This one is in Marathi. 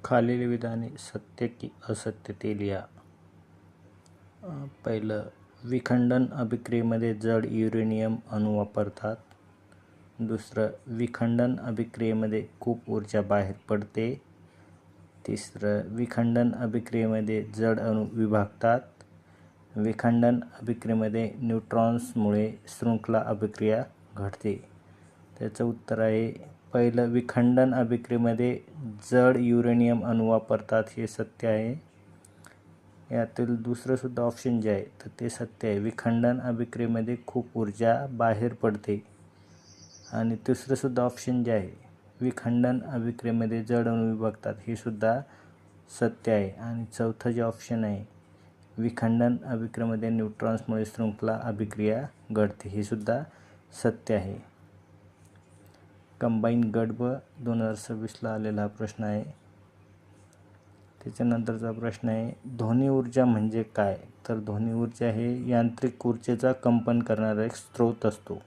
खालील विधाने सत्य की असत्य ते लिहा. पहिलं, विखंडन अभिक्रियेमध्ये जड युरेनियम अणू वापरतात. दुसरं, विखंडन अभिक्रियेमध्ये खूप ऊर्जा बाहेर पडते. तिसरं, विखंडन अभिक्रियेमध्ये जड अणू विभागतात. विखंडन अभिक्रियेमध्ये न्यूट्रॉन्समुळे शृंखला अभिक्रिया घडते. त्याचं उत्तर आहे पहिलं, विखंडन अभिक्रियेमध्ये जड युरेनियम अणू वापरतात हे सत्य आहे. यातील दुसरं सुद्धा ऑप्शन जे आहे तर ते सत्य आहे. विखंडन अभिक्रियेमध्ये खूप ऊर्जा बाहेर पडते. आणि तिसरं सुद्धा ऑप्शन जे आहे विखंडन अभिक्रियेमध्ये जड अणू विभागतात हे सुद्धा सत्य आहे. आणि चौथं जे ऑप्शन आहे विखंडन अभिक्रियेमध्ये न्यूट्रॉन्समुळे शृंखला अभिक्रिया घडते हे सुद्धा सत्य आहे. कंबाईन गट ब 2026ला आलेला हा प्रश्न आहे. त्याच्यानंतरचा प्रश्न आहे ध्वनी ऊर्जा म्हणजे काय? तर ध्वनी ऊर्जा हे यांत्रिक ऊर्जेचा कंपन करणारा एक स्रोत असतो.